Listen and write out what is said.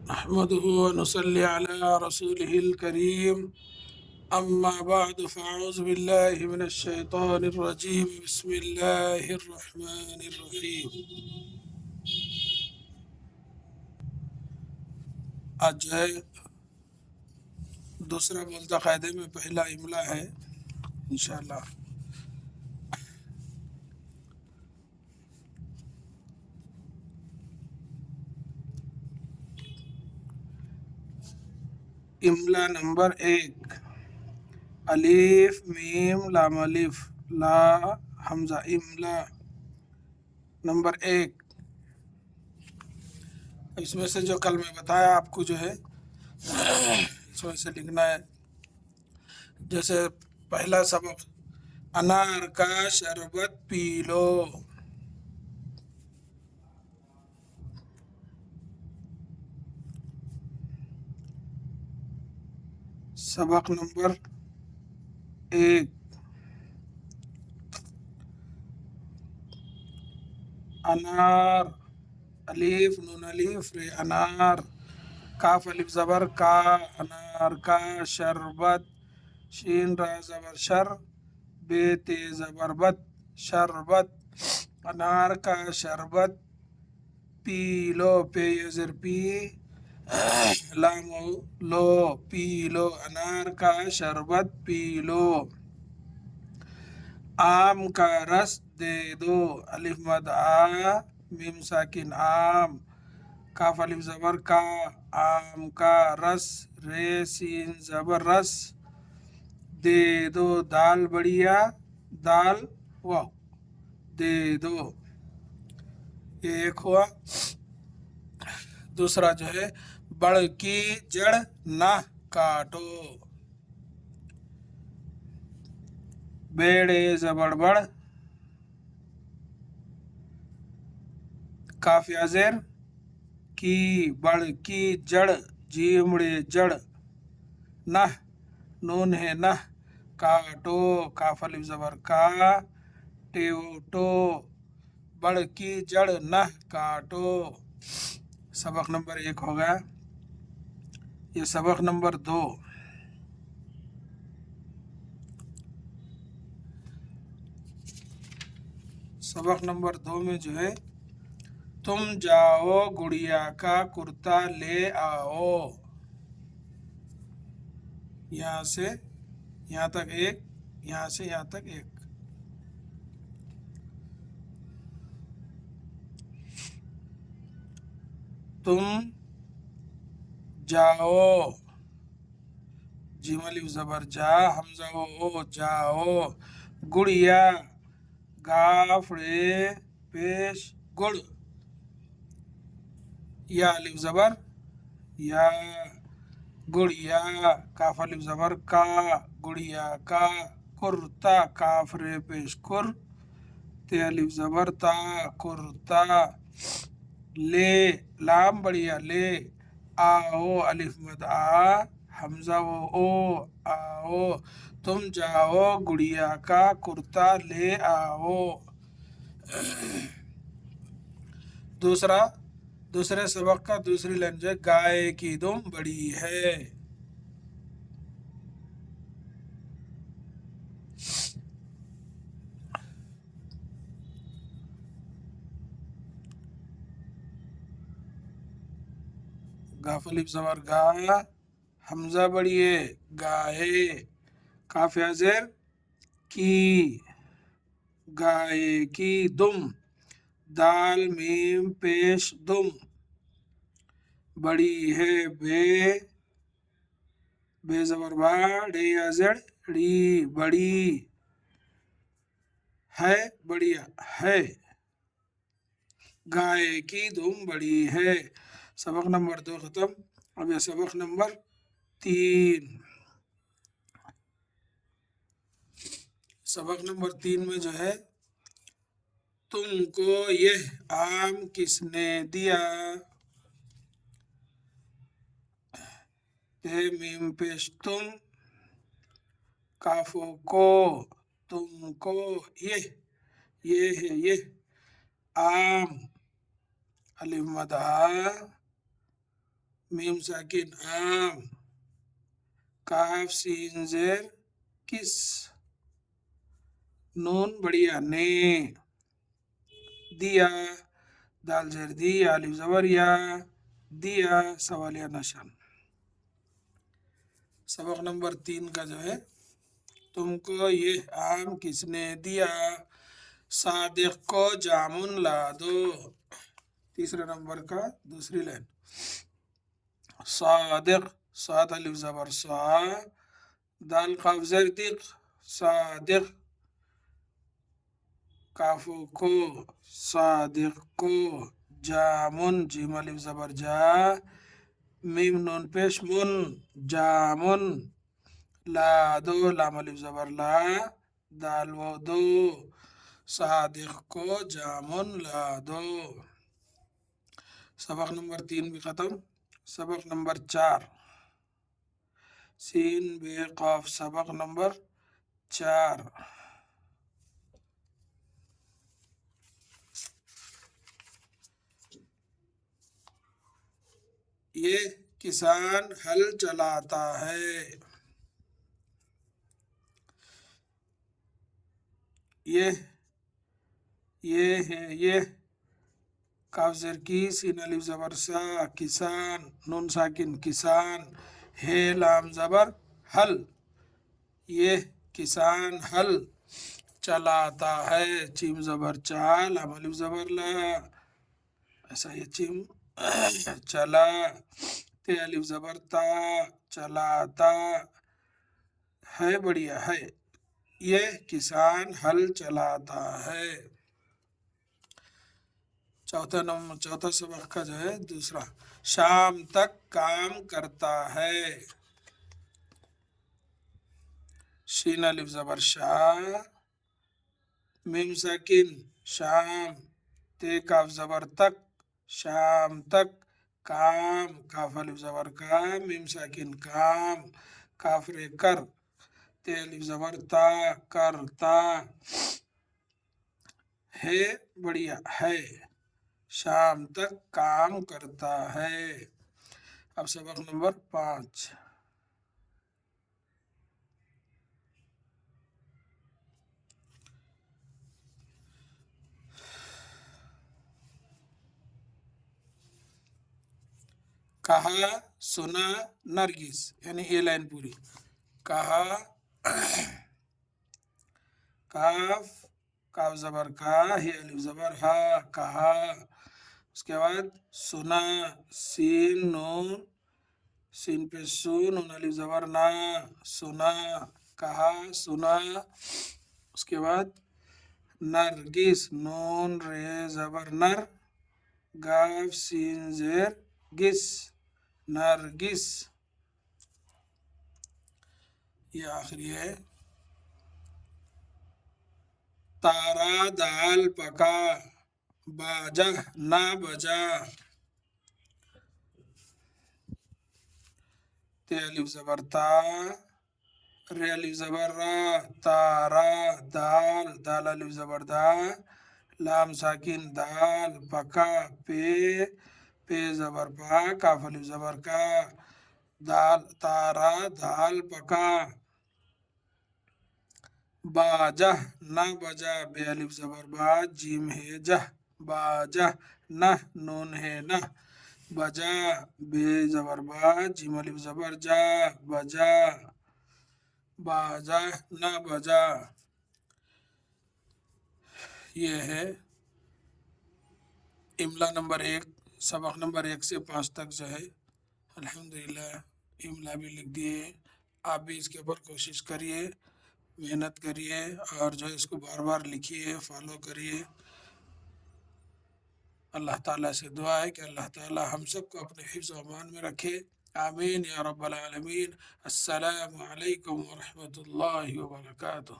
نحمده ونصلي على رسوله الكريم أما بعد فأعوذ بالله من الشيطان الرجيم بسم الله الرحمن الرحيم. آج جو ہے دوسرا بولتا قاعدے میں پہلا املا ہے انشاءاللہ. املا نمبر 1 الف میم لام الف لا حمزہ. املا نمبر 1 اس میں سے جو کل میں بتایا آپ کو جو ہے اس میں سے لکھنا ہے. جیسے پہلا سبق انار کا شربت پی لو. سبق نمبر 1 انار الف نون الف رے انار کاف الف زبر کا انار کا شربت شین را زبر شر بے تے زبر بت شربت انار کا شربت پی لو پے یزر پی لام لو پی لو انار کا شربت پی لو. آم کا رس دے دو الف مد آ میم ساکن آم کاف الف زبر کا آم کا رس رے سین زبر رس دے دو دال بڑھیا دال واو دے دو. یہ ایک ہوا. دوسرا جو ہے بڑھ کی جڑ نہ کاٹو. بیڑے زبر بڑھ کاف یا زیر کی بڑھ کی جڑ جیمڑے جڑ نہ نون ہے نہ کاٹو کاف الف زبر کا ٹیو ٹو بڑھ کی جڑ نہ کاٹو. سبق نمبر 1 ہو گیا. یہ سبق نمبر 2 سبق نمبر 2 میں جو ہے تم جاؤ گڑیا کا کرتا لے آؤ. یہاں سے یہاں تک ایک یہاں سے یہاں تک ایک. تم جاؤ جیم الف زبر جا حمزہ او جاؤ گڑیا گاف رے پیش گڑ یا الف زبر یا گڑیا کاف الف زبر کا گڑیا کا کرتا کاف رے پیش کر تے الف زبر تا کرتا لے لام بڑھیا لے آؤ الف مد آ حمزہ او آؤ تم جاؤ گڑیا کا کرتا لے آؤ. دوسرے سبق کا دوسری لائن جو ہے گائے کی دم بڑی ہے. گاف الف زبر گا حمزہ بڑھیے گائے کاف یا زیر کی گائے کی دم دال میم پیش دم بڑی ہے بے بے زبر با ڈے یا زڑ ڑی بڑی ہے بڑھیا ہے گائے کی دم بڑی ہے. سبق نمبر 2 ختم. اب یہ سبق نمبر 3 سبق نمبر 3 میں جو ہے تم کو یہ آم کس نے دیا پہ میم پیش تم کافو کو تم کو یہ ہے یہ آم الف مد آ میم ساکن آم، کاف سین زیر کس، نون بڑیا نے، دیا، دال زیر دی، الف زبر یا، دیا سوالیہ نشان۔ سبق نمبر 3 کا جو ہے، تم کو یہ آم کس نے دیا، صادق کو جامن لا دو۔ تیسرے نمبر کا دوسری لائن، صادق، صاد الف زبر صا، دال قاف زیر دق، صادق، کافو کو، صادق کو، جامن جیم الف زبر جا، میم نون پیش من، جامن، لا دو لام الف زبر لا، دال و دو، صادق کو جامن لا دو۔ سبق نمبر 3 بھی ختم۔ سبق نمبر 4، سین بے قاف، سبق نمبر 4، یہ کسان ہل چلاتا ہے، یہ ہے، یہ کاف زیر کی، سین الف زبر سا، کسان، نون ساکن کسان، ہے لام زبر ہل، یہ کسان ہل چلاتا ہے، چیم زبر چا، لام الف زبر لا، ایسا یہ چیم چلا، تے الف زبر تا، چلاتا ہے، بڑھیا ہے، یہ کسان ہل چلاتا ہے۔ چوتھا سبق کا جو ہے دوسرا، شام تک کام کرتا ہے، شین الف زبر شا، میم ساکن شام، تے کاف زبر تک، شام تک، کام، کاف الف زبر کا، میم ساکن کام، کاف رے کر، تے الف زبر تا، کرتا ہے، بڑھیا ہے، شام تک کام کرتا ہے۔ اب سبق نمبر 5، کہا سنا نرگس، یعنی یہ لائن پوری، کہا، کاف، کاف زبر کا، ہی الف زبر ہا، کہا، اس کے بعد سنا، سین نون، سین پہ سون، نون الف زبر نا، سنا، کہا سنا، اس کے بعد نرگس، نون رے زبر نر، گاف سین زیر گس، نرگس، یہ آخری ہے، تارا دال پکا، باجہ نہ بجا، تے الف زبر تا، رے الف زبر را، تارا، دال، دال الف زبر دا، لام ساکن دال، پکا، پے زبر پا، کاف الف زبر کا، دال، تارا دال پکا، باجہ نہ بجا، بے الف زبر با، جیم ہے جہ، باجہ نہ، نون ہے نہ، بجا، بے زبر با، جیم الف زبر جا، بجا، باجہ نہ بجا۔ یہ ہے املا نمبر 1، سبق نمبر 1 سے 5 تک جو ہے الحمدللہ املا بھی لکھ دیے۔ آپ بھی اس کے اوپر کوشش کریے، محنت کریے، اور جو ہے اس کو بار بار لکھیے، فالو کریے۔ اللہ تعالیٰ سے دعا ہے کہ اللہ تعالیٰ ہم سب کو اپنے حفظ و امان میں رکھے، آمین یا رب العالمین۔ السلام علیکم ورحمۃ اللہ وبرکاتہ۔